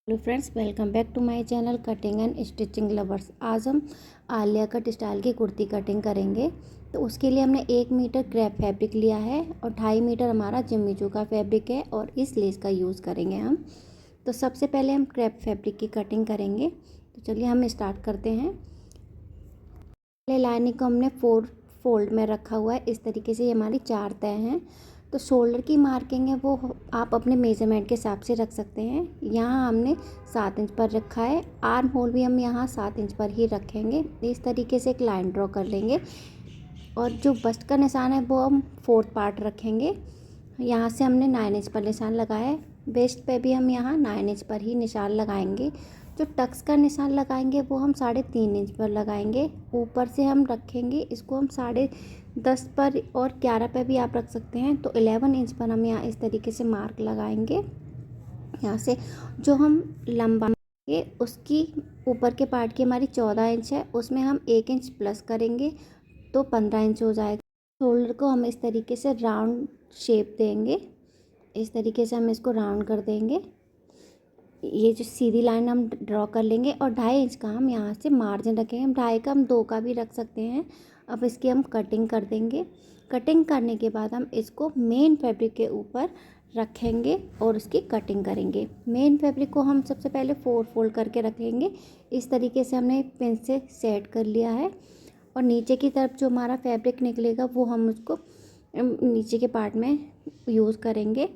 Hello friends, welcome back to my channel cutting and stitching lovers. आज हम Alia cut style की kurti cutting करेंगे। तो उसके लिए हमने 1 मीटर क्रेप फैब्रिक लिया है और 2.5 मीटर हमारा जिम्मीचू का फैब्रिक है और इस लेस का यूज़ करेंगे हम। तो सबसे पहले हम क्रेप फैब्रिक की कटिंग करेंगे। तो चलिए हम स्टार्ट करते हैं। पहले लाइनिंग को हमने 4 फोल्ड में रखा हुआ है। इस तरीके से ये हमारी 4 तय हैं। तो शोल्डर की मार्किंग है वो आप अपने मेज़रमेंट के हिसाब से रख सकते हैं। यहाँ हमने 7 इंच पर रखा है। आर्म होल भी हम यहाँ 7 इंच पर ही रखेंगे। इस तरीके से एक लाइन ड्रॉ कर लेंगे और जो बस्ट का निशान है वो हम 4th पार्ट रखेंगे। यहाँ से हमने 9 इंच पर निशान लगाया है। वेस्ट पे भी हम यहाँ 9 इंच पर ही निशान लगाएंगे। जो टक्स का निशान लगाएंगे वो हम 3.5 इंच पर लगाएंगे। ऊपर से हम रखेंगे इसको हम 10.5 पर और 11 पे भी आप रख सकते हैं। तो 11 इंच पर हम यहाँ इस तरीके से मार्क लगाएंगे। यहाँ से जो हम लंबा उसकी ऊपर के पार्ट की हमारी 14 इंच है, उसमें हम 1 इंच प्लस करेंगे तो 15 इंच हो जाएगा। शोल्डर को हम इस तरीके से राउंड शेप देंगे। इस तरीके से हम इसको राउंड कर देंगे। ये जो सीधी लाइन हम ड्रॉ कर लेंगे और 2.5 इंच का हम यहाँ से मार्जिन रखेंगे। हम 2.5 का हम 2 का भी रख सकते हैं। अब इसकी हम कटिंग कर देंगे। कटिंग करने के बाद हम इसको मेन फैब्रिक के ऊपर रखेंगे और उसकी कटिंग करेंगे। मेन फैब्रिक को हम सबसे पहले 4 फोल्ड करके रखेंगे। इस तरीके से हमने पिन से सेट कर लिया है और नीचे की तरफ जो हमारा फैब्रिक निकलेगा वो हम उसको नीचे के पार्ट में यूज़ करेंगे।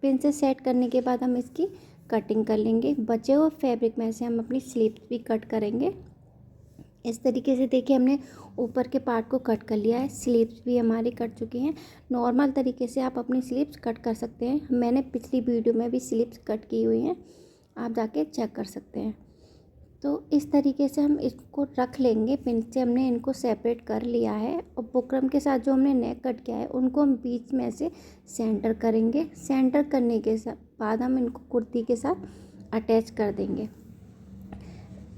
पिन से सेट करने के बाद हम इसकी कटिंग कर लेंगे। बचे हुए फैब्रिक में से हम अपनी स्लीव्स भी कट करेंगे। इस तरीके से देखिए हमने ऊपर के पार्ट को कट कर लिया है। स्लीव्स भी हमारी कट चुकी हैं। नॉर्मल तरीके से आप अपनी स्लीव्स कट कर सकते हैं। मैंने पिछली वीडियो में भी स्लीव्स कट की हुई हैं, आप जाके चेक कर सकते हैं। तो इस तरीके से हम इसको रख लेंगे। पिन से हमने इनको सेपरेट कर लिया है और बुकरम के साथ जो हमने नेक कट किया है उनको हम बीच में से सेंटर करेंगे। सेंटर करने के बाद हम इनको कुर्ती के साथ अटैच कर देंगे।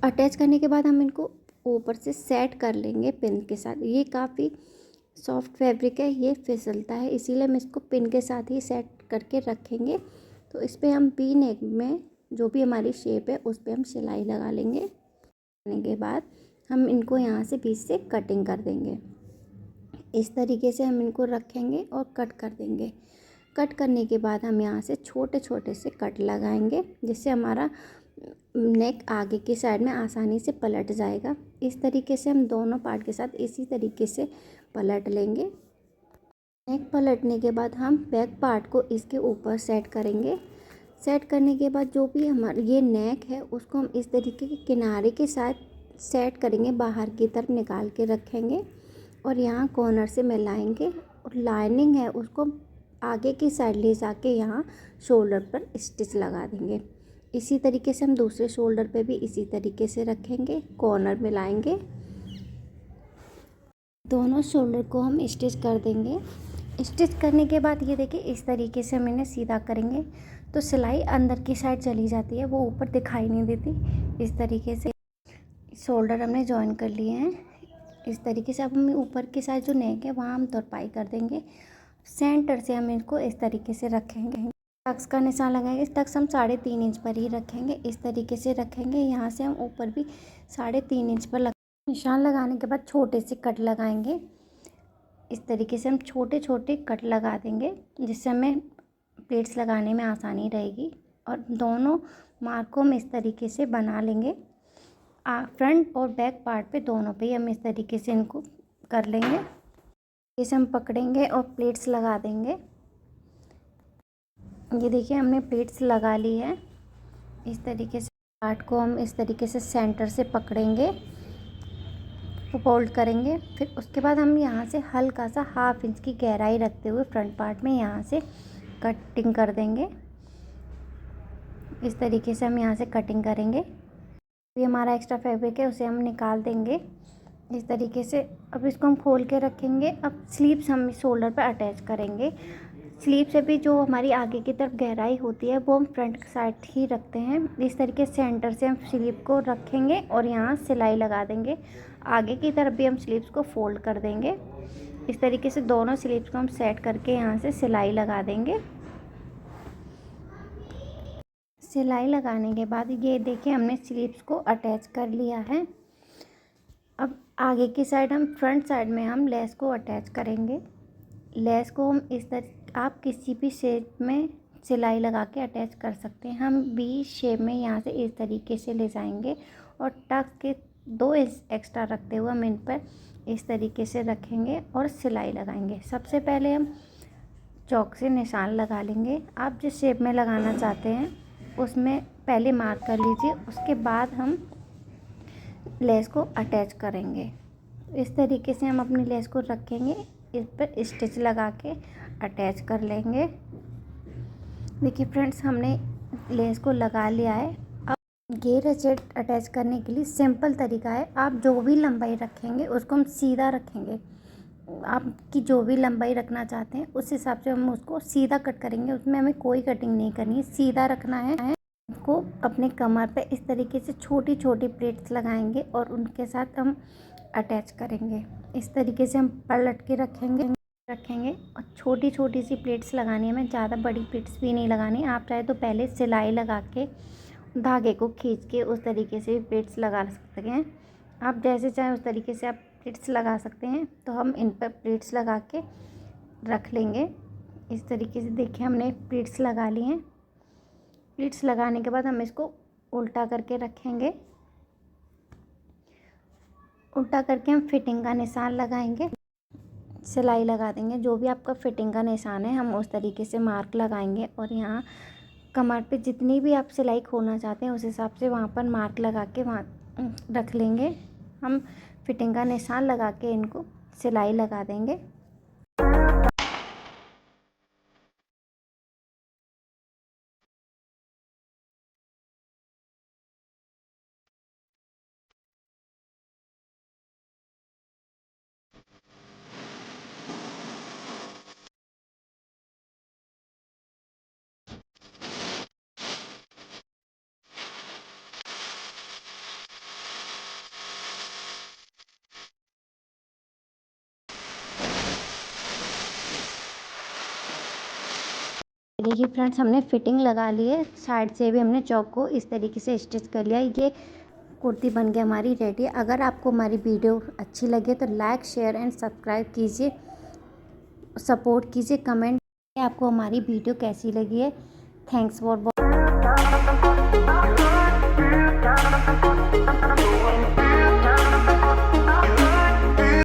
अटैच करने के बाद हम इनको ऊपर से सेट कर लेंगे पिन के साथ। ये काफ़ी सॉफ्ट फैब्रिक है, ये फिसलता है, इसीलिए हम इसको पिन के साथ ही सेट करके रखेंगे। तो इस पर हम वी नेक में जो भी हमारी शेप है उस पर हम सिलाई लगा लेंगे। करने के बाद हम इनको यहाँ से बीच से कटिंग कर देंगे। इस तरीके से हम इनको रखेंगे और कट कर देंगे। कट करने के बाद हम यहाँ से छोटे छोटे से कट लगाएंगे जिससे हमारा नेक आगे की साइड में आसानी से पलट जाएगा। इस तरीके से हम दोनों पार्ट के साथ इसी तरीके से पलट लेंगे। नेक पलटने के बाद हम बैक पार्ट को इसके ऊपर सेट करेंगे। सेट करने के बाद जो भी हमारा ये नेक है उसको हम इस तरीके के किनारे के साथ सेट करेंगे, बाहर की तरफ निकाल के रखेंगे और यहाँ कॉर्नर से मिलाएंगे और लाइनिंग है उसको आगे की साइड ले जाके यहाँ शोल्डर पर स्टिच लगा देंगे। इसी तरीके से हम दूसरे शोल्डर पे भी इसी तरीके से रखेंगे, कॉर्नर मिलाएंगे, दोनों शोल्डर को हम स्टिच कर देंगे। स्टिच करने के बाद ये देखिए इस तरीके से हम इन्हें सीधा करेंगे तो सिलाई अंदर की साइड चली जाती है, वो ऊपर दिखाई नहीं देती। इस तरीके से शोल्डर हमने जॉइन कर लिए हैं। इस तरीके से अब हम ऊपर की साइड जो नेक है वहाँ हम तुरपाई कर देंगे। सेंटर से हम इसको इस तरीके से रखेंगे। टक्स का निशान लगाएंगे। टक्स हम 3.5 इंच पर ही रखेंगे। इस तरीके से रखेंगे। यहाँ से हम ऊपर भी 3.5 इंच पर निशान लगाने के बाद छोटे से कट लगाएंगे। इस तरीके से हम छोटे छोटे कट लगा देंगे जिससे हमें प्लेट्स लगाने में आसानी रहेगी। और दोनों मार्क को हम इस तरीके से बना लेंगे। फ्रंट और बैक पार्ट पे दोनों पे ही हम इस तरीके से इनको कर लेंगे। इसे हम पकड़ेंगे और प्लेट्स लगा देंगे। ये देखिए हमने प्लेट्स लगा ली है। इस तरीके से पार्ट को हम इस तरीके से सेंटर से पकड़ेंगे, फोल्ड करेंगे। फिर उसके बाद हम यहाँ से हल्का सा 1/2 इंच की गहराई रखते हुए फ्रंट पार्ट में यहाँ से कटिंग कर देंगे। इस तरीके से हम यहाँ से कटिंग करेंगे। ये हमारा एक्स्ट्रा फैब्रिक है उसे हम निकाल देंगे इस तरीके से। अब इसको हम खोल के रखेंगे। अब स्लीव्स हम शोल्डर पर अटैच करेंगे। स्लीव से भी जो हमारी आगे की तरफ गहराई होती है वो हम फ्रंट साइड ही रखते हैं। इस तरीके से सेंटर से हम स्लीव को रखेंगे और यहाँ सिलाई लगा देंगे। आगे की तरफ भी हम स्लीव्स को फोल्ड कर देंगे। इस तरीके से दोनों स्लीव्स को हम सेट करके यहाँ से सिलाई लगा देंगे। सिलाई लगाने के बाद ये देखिए हमने स्लीव्स को अटैच कर लिया है। अब आगे की साइड हम फ्रंट साइड में हम लेस को अटैच करेंगे। लेस को हम इस तरह आप किसी भी शेप में सिलाई लगा के अटैच कर सकते हैं। हम बी शेप में यहाँ से इस तरीके से ले जाएंगे और टक्स के 2 इंच एक्स्ट्रा रखते हुए हम इन पर इस तरीके से रखेंगे और सिलाई लगाएंगे। सबसे पहले हम चौक से निशान लगा लेंगे। आप जिस शेप में लगाना चाहते हैं उसमें पहले मार्क कर लीजिए, उसके बाद हम लेस को अटैच करेंगे। इस तरीके से हम अपनी लेस को रखेंगे, इस पर स्टिच लगा के अटैच कर लेंगे। देखिए फ्रेंड्स, हमने लेस को लगा लिया है। अब घेर रचेट अटैच करने के लिए सिंपल तरीका है, आप जो भी लंबाई रखेंगे उसको हम सीधा रखेंगे। आपकी जो भी लंबाई रखना चाहते हैं उस हिसाब से हम उसको सीधा कट करेंगे, उसमें हमें कोई कटिंग नहीं करनी है, सीधा रखना है। को अपने कमर पे इस तरीके से छोटी छोटी प्लेट्स लगाएंगे और उनके साथ हम अटैच करेंगे। इस तरीके से हम पलट के रखेंगे और छोटी छोटी सी प्लेट्स लगानी है, हमें ज़्यादा बड़ी प्लेट्स भी नहीं लगानी। आप चाहे तो पहले सिलाई लगा के धागे को खींच के उस तरीके से प्लेट्स लगा सकते हैं। आप जैसे चाहें उस तरीके से आप प्लेट्स लगा सकते हैं। तो हम इन पर प्लेट्स लगा के रख लेंगे इस तरीके से। देखिए हमने प्लेट्स लगा ली हैं। प्लेट्स लगाने के बाद हम इसको उल्टा करके रखेंगे। उल्टा करके हम फिटिंग का निशान लगाएंगे, सिलाई लगा देंगे। जो भी आपका फिटिंग का निशान है हम उस तरीके से मार्क लगाएंगे और यहाँ कमर पे जितनी भी आप सिलाई खोलना चाहते हैं उस हिसाब से वहाँ पर मार्क लगा के वहाँ रख लेंगे। हम फिटिंग का निशान लगा के इनको सिलाई लगा देंगे। देखिए फ्रेंड्स, हमने फिटिंग लगा ली है। साइड से भी हमने चौक को इस तरीके से स्टिच कर लिया। ये कुर्ती बन के हमारी रेडी है। अगर आपको हमारी वीडियो अच्छी लगे तो लाइक शेयर एंड सब्सक्राइब कीजिए, सपोर्ट कीजिए, कमेंट आपको हमारी वीडियो कैसी लगी है। Thanks for watching.